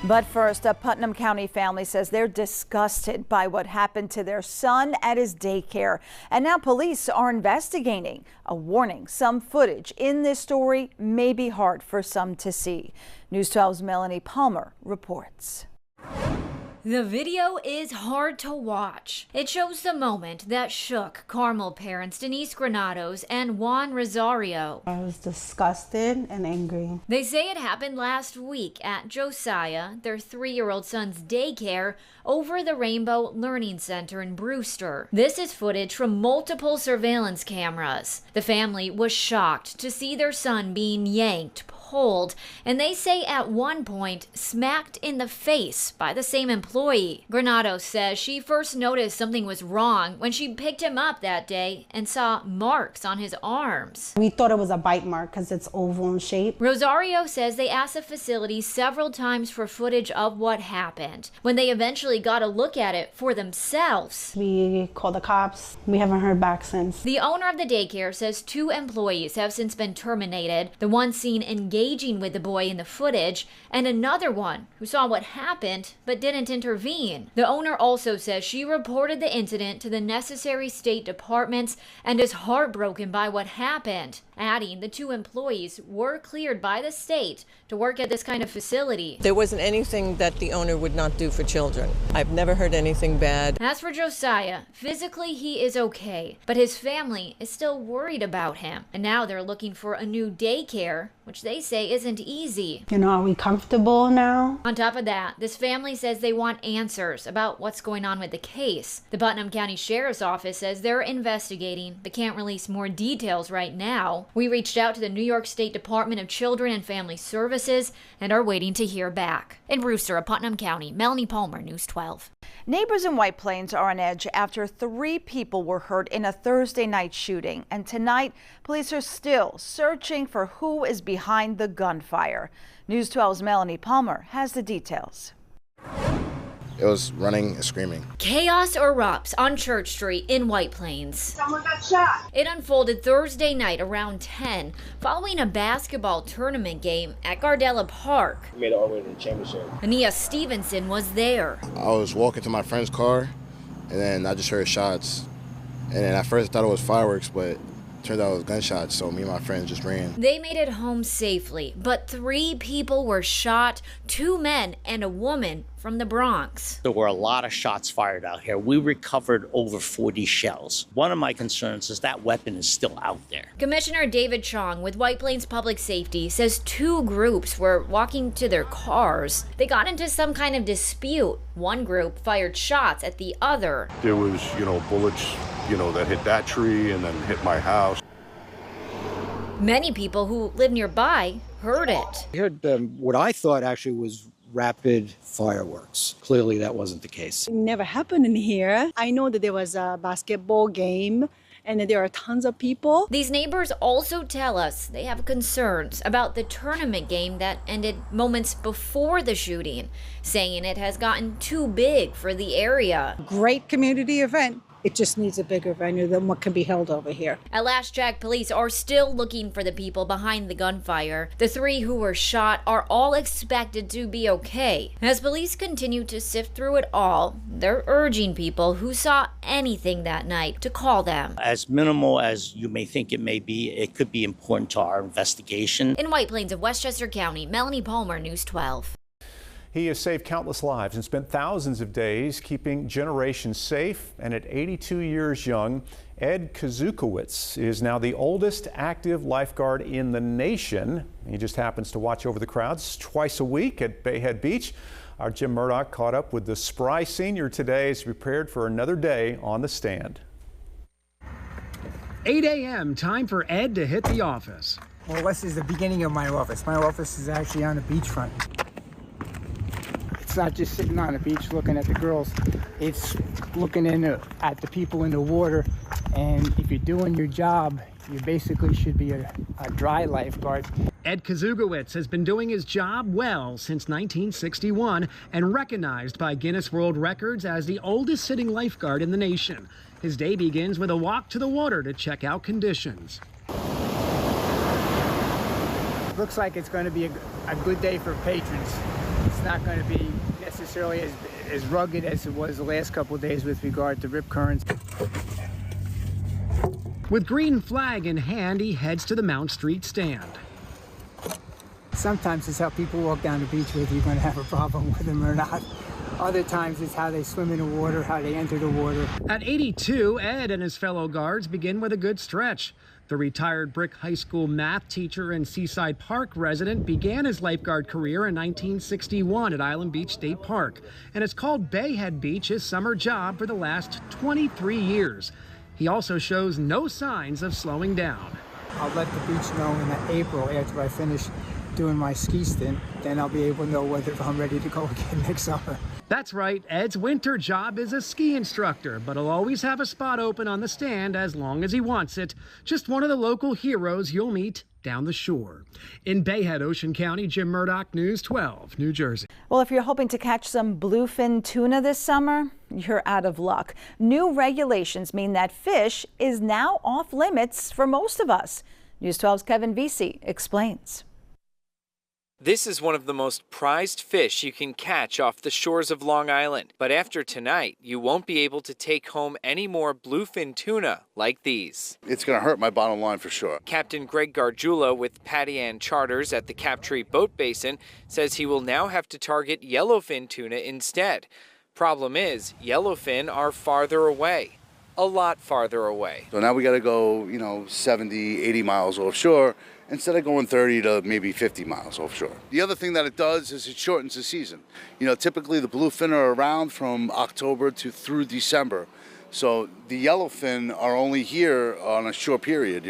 But first, a Putnam County family says they're disgusted by what happened to their son at his daycare. And now police are investigating. A warning, some footage in this story may be hard for some to see. News 12's Melanie Palmer reports. The video is hard to watch. It shows the moment that shook Carmel parents Denise Granados and Juan Rosario. I was disgusted and angry. They say it happened last week at Josiah, their 3-year-old son's daycare, over the Rainbow Learning Center in Brewster. This is footage from multiple surveillance cameras. The family was shocked to see their son being yanked, pulled, and they say at one point smacked in the face by the same employee. Granados says she first noticed something was wrong when she picked him up that day and saw marks on his arms. We thought it was a bite mark because it's oval in shape. Rosario says they asked the facility several times for footage of what happened. When they eventually got a look at it for themselves, we called the cops. We haven't heard back since. The owner of the daycare says 2 employees have since been terminated, the one seen engaging with the boy in the footage, and another one who saw what happened but didn't intervene. The owner also says she reported the incident to the necessary state departments and is heartbroken by what happened, adding the 2 employees were cleared by the state to work at this kind of facility. There wasn't anything that the owner would not do for children. I've never heard anything bad. As for Josiah, physically he is okay, but his family is still worried about him. And now they're looking for a new daycare, which they say isn't easy. You know, are we comfortable now? On top of that, this family says they want answers about what's going on with the case. The Putnam County Sheriff's Office says they're investigating but can't release more details right now. We reached out to the New York State Department of Children and Family Services and are waiting to hear back. In Brewster, Putnam County, Melanie Palmer, News 12. Neighbors in White Plains are on edge after 3 people were hurt in a Thursday night shooting. And tonight, police are still searching for who is behind the gunfire. News 12's Melanie Palmer has the details. It was running and screaming. Chaos erupts on Church Street in White Plains. Someone got shot. It unfolded Thursday night around 10 following a basketball tournament game at Gardella Park. We made it all the way to the championship. Ania Stevenson was there. I was walking to my friend's car, and then I just heard shots. And then at first I thought it was fireworks, but turned out it was gunshots, so me and my friends just ran. They made it home safely, but 3 people were shot, 2 men and a woman from the Bronx. There were a lot of shots fired out here. We recovered over 40 shells. One of my concerns is that weapon is still out there. Commissioner David Chong with White Plains Public Safety says 2 groups were walking to their cars. They got into some kind of dispute. One group fired shots at the other. There was, bullets, that hit that tree and then hit my house. Many people who live nearby heard it. I heard what I thought actually was rapid fireworks. Clearly that wasn't the case. It never happened in here. I know that there was a basketball game and that there are tons of people. These neighbors also tell us they have concerns about the tournament game that ended moments before the shooting, saying it has gotten too big for the area. Great community event. It just needs a bigger venue than what can be held over here. At last check, police are still looking for the people behind the gunfire. The 3 who were shot are all expected to be okay. As police continue to sift through it all, they're urging people who saw anything that night to call them. As minimal as you may think it may be, it could be important to our investigation. In White Plains of Westchester County, Melanie Palmer, News 12. He has saved countless lives and spent thousands of days keeping generations safe. And at 82 years young, Ed Kazukowicz is now the oldest active lifeguard in the nation. He just happens to watch over the crowds twice a week at Bayhead Beach. Our Jim Murdoch caught up with the spry senior today as he prepared for another day on the stand. 8 a.m., time for Ed to hit the office. Well, this is the beginning of my office. My office is actually on the beachfront. It's not just sitting on the beach looking at the girls. It's looking at the people in the water. And if you're doing your job, you basically should be a dry lifeguard. Ed Kazukowicz has been doing his job well since 1961 and recognized by Guinness World Records as the oldest sitting lifeguard in the nation. His day begins with a walk to the water to check out conditions. Looks like it's going to be a good day for patrons. It's not going to be necessarily as rugged as it was the last couple of days with regard to rip currents. With green flag in hand, he heads to the Mount Street stand. Sometimes it's how people walk down the beach whether you're going to have a problem with them or not. Other times it's how they swim in the water, how they enter the water. At 82, Ed and his fellow guards begin with a good stretch. The retired Brick High School math teacher and Seaside Park resident began his lifeguard career in 1961 at Island Beach State Park and has called Bayhead Beach his summer job for the last 23 years. He also shows no signs of slowing down. I'll let the beach know in April after I finish doing my ski stint, then I'll be able to know whether I'm ready to go again next summer. That's right, Ed's winter job is a ski instructor, but he'll always have a spot open on the stand as long as he wants it. Just one of the local heroes you'll meet down the shore. In Bayhead, Ocean County, Jim Murdoch, News 12, New Jersey. Well, if you're hoping to catch some bluefin tuna this summer, you're out of luck. New regulations mean that fish is now off limits for most of us. News 12's Kevin Vesey explains. This is one of the most prized fish you can catch off the shores of Long Island. But after tonight, you won't be able to take home any more bluefin tuna like these. It's going to hurt my bottom line for sure. Captain Greg Gargiulo with Patty Ann Charters at the Captree Boat Basin says he will now have to target yellowfin tuna instead. Problem is, yellowfin are farther away. A lot farther away. So now we got to go, 70, 80 miles offshore instead of going 30 to maybe 50 miles offshore. The other thing that it does is it shortens the season. Typically the bluefin are around from October through December. So the yellowfin are only here on a short period.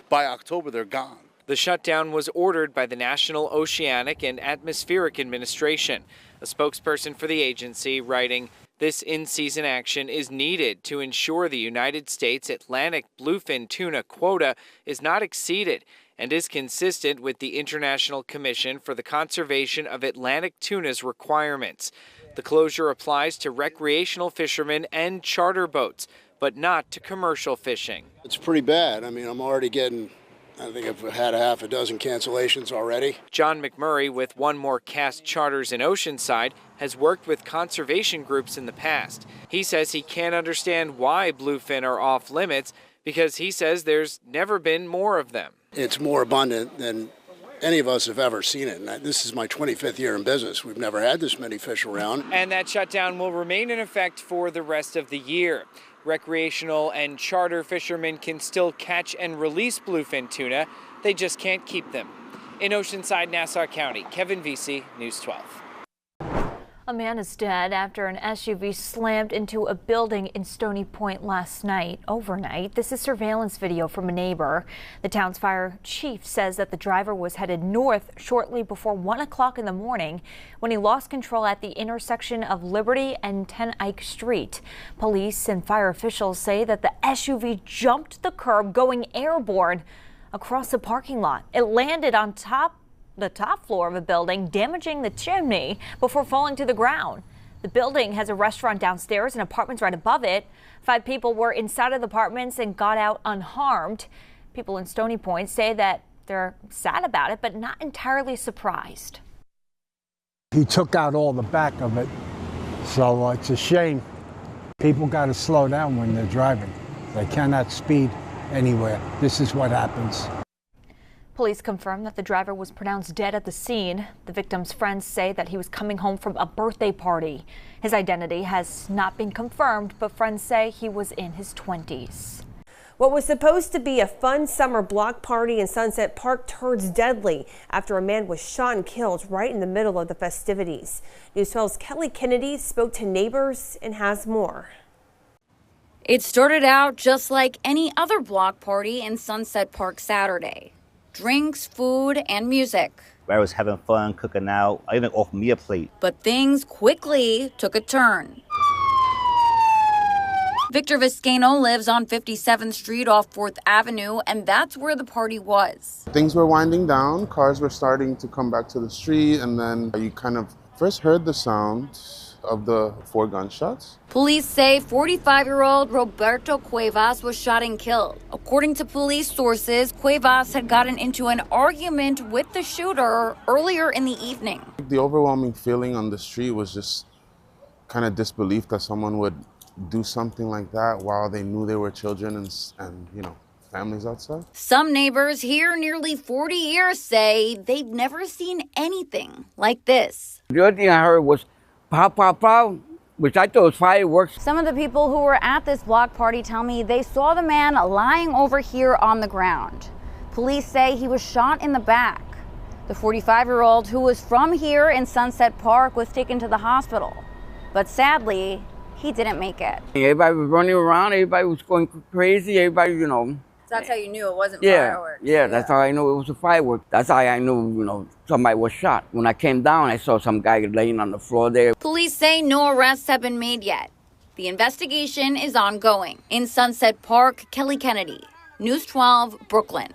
By October they're gone. The shutdown was ordered by the National Oceanic and Atmospheric Administration. A spokesperson for the agency writing, "This in-season action is needed to ensure the United States Atlantic bluefin tuna quota is not exceeded and is consistent with the International Commission for the Conservation of Atlantic Tuna's requirements. The closure applies to recreational fishermen and charter boats, but not to commercial fishing." It's pretty bad. I'm already getting, I think I've had a half a dozen cancellations already. John McMurray with One More Cast Charters in Oceanside has worked with conservation groups in the past. He says he can't understand why bluefin are off limits because he says there's never been more of them. It's more abundant than any of us have ever seen it. And this is my 25th year in business. We've never had this many fish around. And that shutdown will remain in effect for the rest of the year. Recreational and charter fishermen can still catch and release bluefin tuna. They just can't keep them. In Oceanside, Nassau County, Kevin Vesey, News 12. A man is dead after an SUV slammed into a building in Stony Point overnight. This is surveillance video from a neighbor. The town's fire chief says that the driver was headed north shortly before 1 o'clock in the morning when he lost control at the intersection of Liberty and 10 Ike Street. Police and fire officials say that the SUV jumped the curb going airborne across the parking lot. It landed on the top floor of a building, damaging the chimney before falling to the ground. The building has a restaurant downstairs and apartments right above it. 5 people were inside of the apartments and got out unharmed. People in Stony Point say that they're sad about it, but not entirely surprised. He took out all the back of it, so it's a shame. People got to slow down when they're driving. They cannot speed anywhere. This is what happens. Police confirmed that the driver was pronounced dead at the scene. The victim's friends say that he was coming home from a birthday party. His identity has not been confirmed, but friends say he was in his 20s. What was supposed to be a fun summer block party in Sunset Park turns deadly after a man was shot and killed right in the middle of the festivities. News 12's Kelly Kennedy spoke to neighbors and has more. It started out just like any other block party in Sunset Park Saturday. Drinks, food, and music. I was having fun, cooking out. I even offered me a plate. But things quickly took a turn. Victor Viscano lives on 57th Street off 4th Avenue, and that's where the party was. Things were winding down. Cars were starting to come back to the street, and then you kind of first heard the sound of the 4 gunshots. Police say 45-year-old Roberto Cuevas was shot and killed. According to police sources, Cuevas had gotten into an argument with the shooter earlier in the evening. The overwhelming feeling on the street was just kind of disbelief that someone would do something like that while they knew they were children and you know, families outside. Some neighbors here nearly 40 years say they've never seen anything like this. The other thing I heard was pow, pow, pow, which I thought was fireworks. Some of the people who were at this block party tell me they saw the man lying over here on the ground. Police say he was shot in the back. The 45-year-old who was from here in Sunset Park was taken to the hospital, but sadly, he didn't make it. Everybody was running around, everybody was going crazy, everybody, you know. So that's how you knew it wasn't fireworks? Yeah, that's how I knew it was a firework. That's how I knew, you know, somebody was shot. When I came down, I saw some guy laying on the floor there. Police say no arrests have been made yet. The investigation is ongoing. In Sunset Park, Kelly Kennedy, News 12, Brooklyn.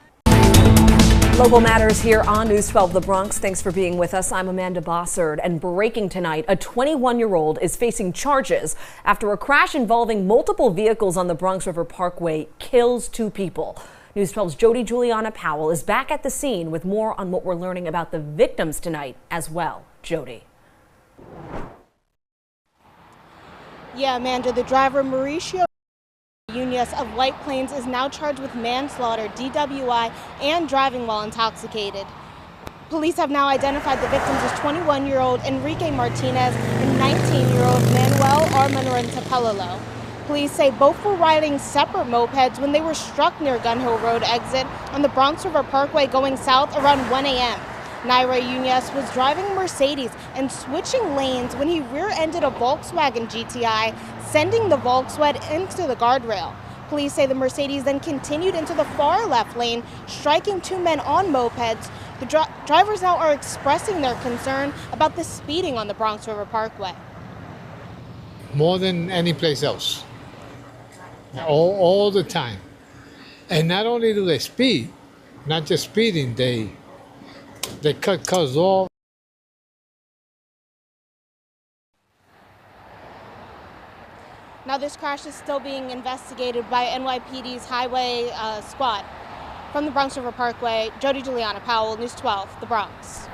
Local matters here on News 12 The Bronx. Thanks for being with us. I'm Amanda Bossard. And breaking tonight, a 21-year-old is facing charges after a crash involving multiple vehicles on the Bronx River Parkway kills 2 people. News 12's Jody Juliana Powell is back at the scene with more on what we're learning about the victims tonight as well. Jody. Yeah, Amanda, the driver Mauricio of White Plains is now charged with manslaughter, DWI, and driving while intoxicated. Police have now identified the victims as 21-year-old Enrique Martinez and 19-year-old Manuel Armanarantapello. Police say both were riding separate mopeds when they were struck near Gun Hill Road exit on the Bronx River Parkway going south around 1 a.m. Naira Yunus was driving a Mercedes and switching lanes when he rear-ended a Volkswagen GTI, sending the Volkswagen into the guardrail. Police say the Mercedes then continued into the far left lane, striking 2 men on mopeds. The drivers now are expressing their concern about the speeding on the Bronx River Parkway. More than any place else, all the time. And not only do they speed, not just speeding, they cut cars off. Now this crash is still being investigated by NYPD's Highway Squad. From the Bronx River Parkway, Jody Juliana Powell, News 12, The Bronx.